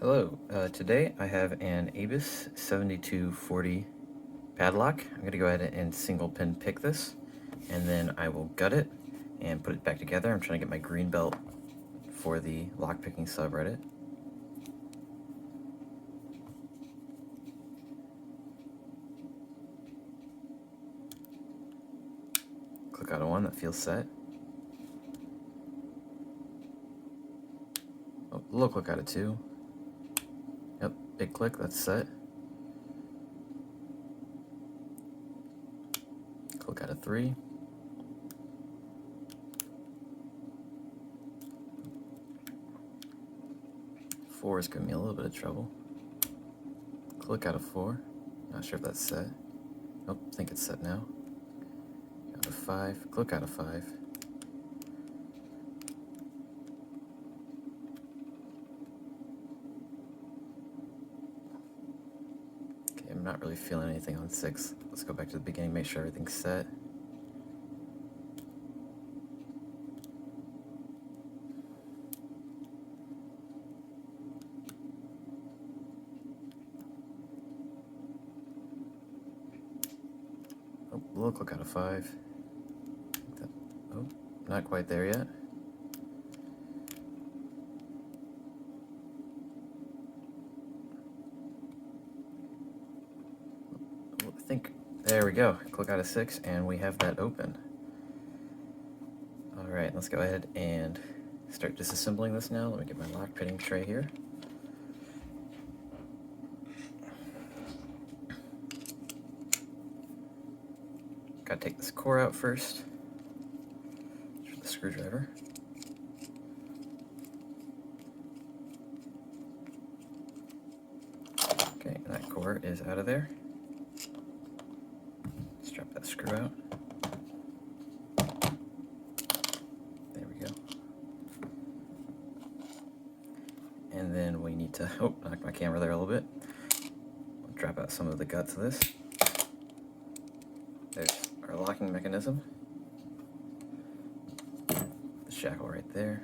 Hello, today I have an Abus 7240 padlock. I'm going to go ahead and single pin pick this, and then I will gut it and put it back together. I'm trying to get my green belt for the lockpicking subreddit. Click out a one that feels set. Oh, little click out of two. Yep, big click, that's set. Click out of three. Four is giving me a little bit of trouble. Click out of four. Not sure if that's set. Nope, I think it's set now. Out of five. Click out of five. Okay, I'm not really feeling anything on six. Let's go back to the beginning, make sure everything's set. Oh, a little click out of five. Oh, not quite there yet. I think, there we go. Click out of six and we have that open. All right, let's go ahead and start disassembling this now. Let me get my lock pitting tray here. Gotta take this core out first. With the screwdriver. Okay, and that core is out of there. Let's drop that screw out. There we go. And then we need to, oh, knock my camera there a little bit. I'll drop out some of the guts of this. There's our locking mechanism. The shackle right there.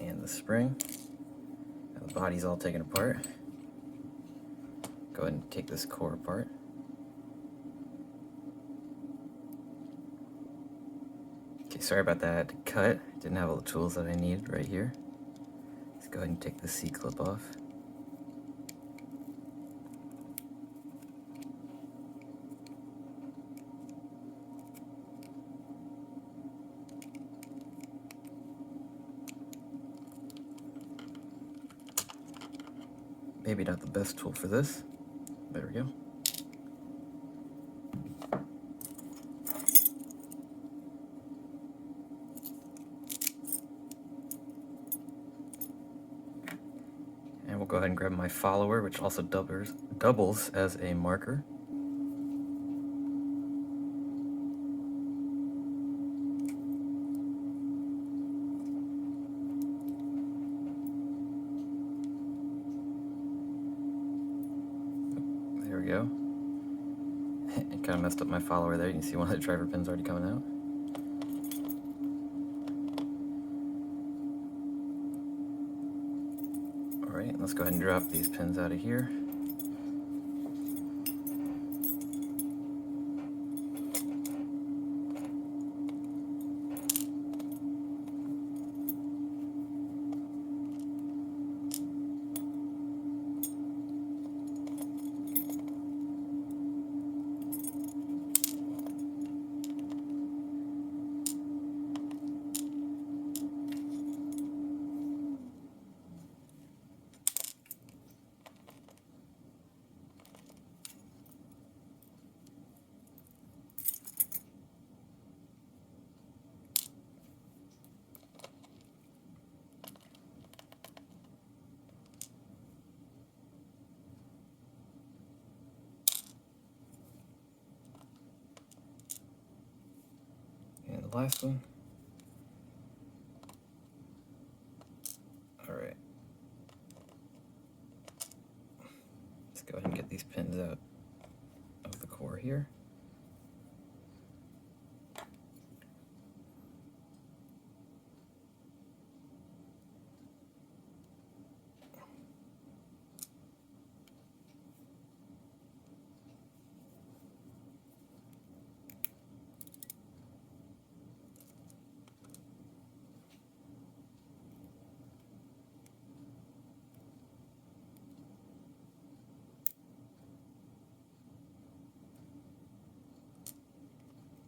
And the spring. Now the body's all taken apart. Go ahead and take this core apart. Okay, sorry about that. I had to cut. Didn't have all the tools that I needed right here. Let's go ahead and take the C-clip off. Maybe not the best tool for this. There we go. And we'll go ahead and grab my follower, which also doubles as a marker. There we go. It kind of messed up my follower there. You can see one of the driver pins already coming out. Alright, let's go ahead and drop these pins out of here. And the last one. All right. Let's go ahead and get these pins out of the core here.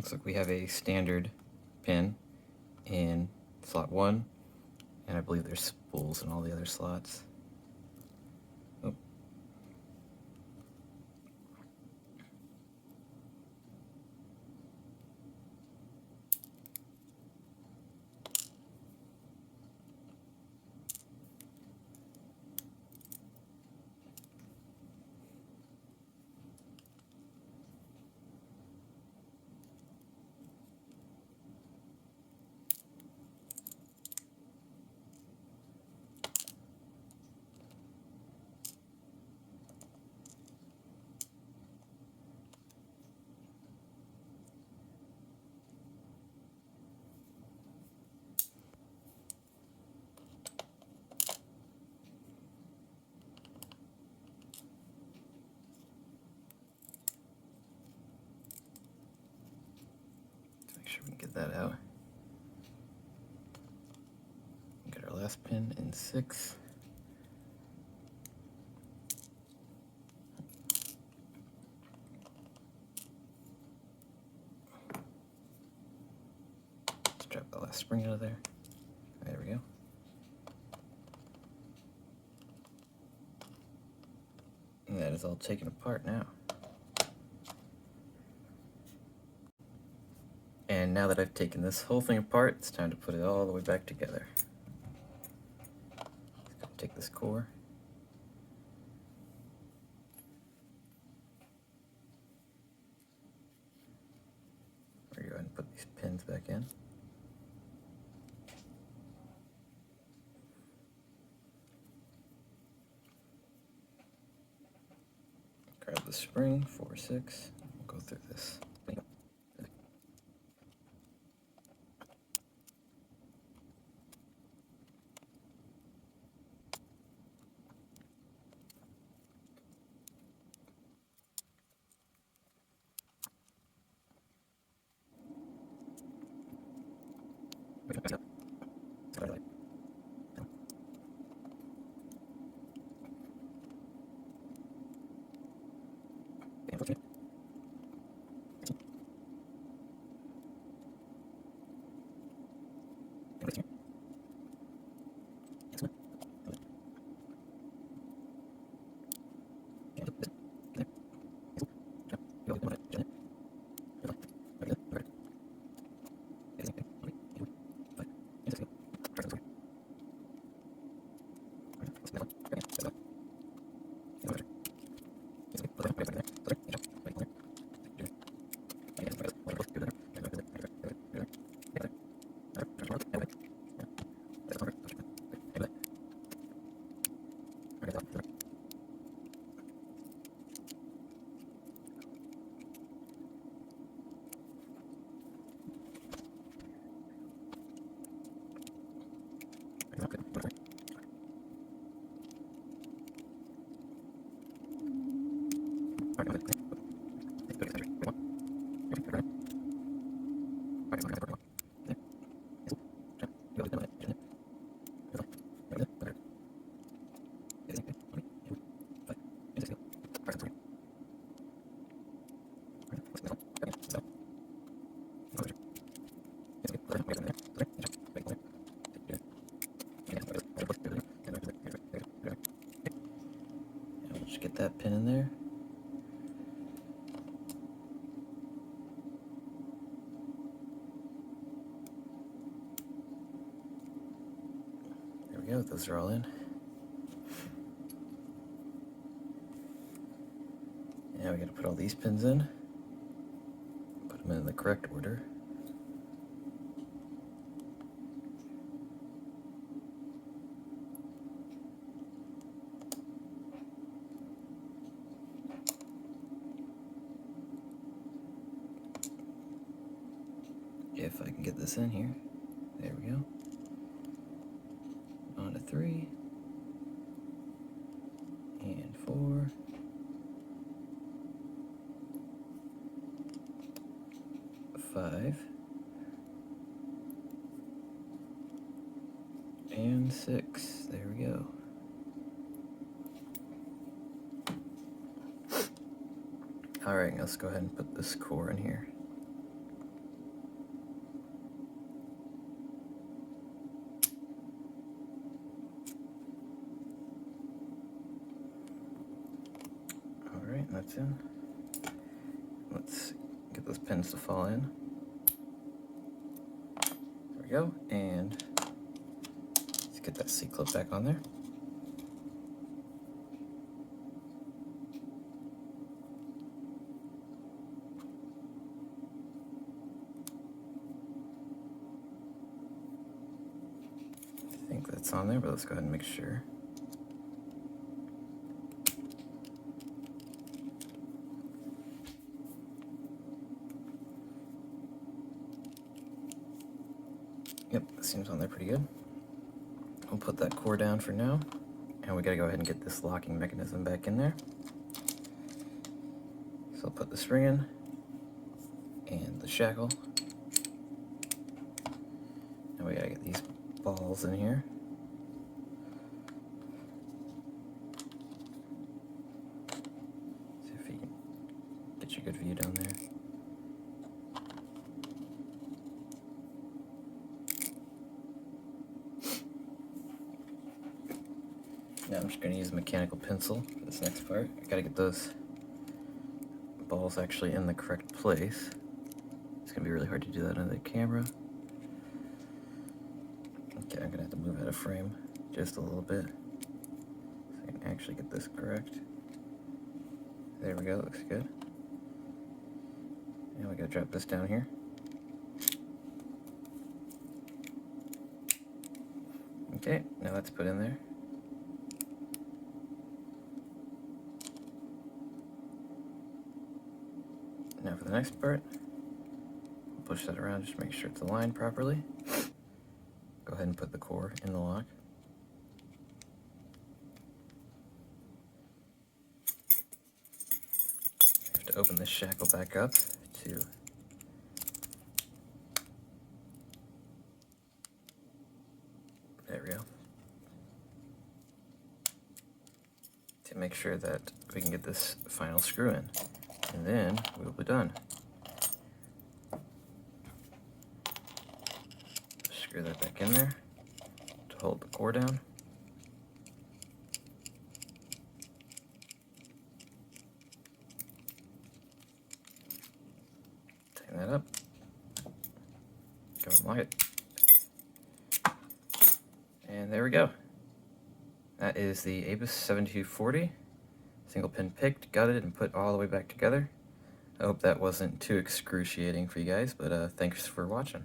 Looks like we have a standard pin in slot 1, and I believe there's spools in all the other slots. Oh. Make sure we can get that out. Get our last pin in 6. Let's drop the last spring out of there. There we go. And that is all taken apart now. And now that I've taken this whole thing apart, it's time to put it all the way back together. Take this core. We're going to go ahead and put these pins back in. Grab the spring, 4, 6. We'll go through this. Just get that pin in there. There we go, those are all in. Now we gotta put all these pins in. Put them in the correct order. If I can get this in here. There we go. On to 3. And 4. 5. And 6. There we go. Alright, let's go ahead and put this core in here. that's in. Let's get those pins to fall in. There we go, and let's get that C-clip back on there. I think that's on there, but let's go ahead and make sure. Yep, that seems on there pretty good. We'll put that core down for now, and we gotta go ahead and get this locking mechanism back in there. So I'll put the spring in, and the shackle. And we gotta get these balls in here. See if you can get you a good view down there. Now I'm just going to use a mechanical pencil for this next part. I gotta get those balls actually in the correct place. It's going to be really hard to do that under the camera. Okay, I'm going to have to move out of frame just a little bit so I can actually get this correct. There we go, that looks good. And we got to drop this down here. Okay, now that's put in there. Now for the next part, push that around just to make sure it's aligned properly. Go ahead and put the core in the lock. I have to open this shackle back up to there we go. To make sure that we can get this final screw in. And then we'll be done. Screw that back in there to hold the core down. Tighten that up. Go and lock it. And there we go. That is the ABUS 7240. Single pin picked, gutted, and put all the way back together. I hope that wasn't too excruciating for you guys, but thanks for watching.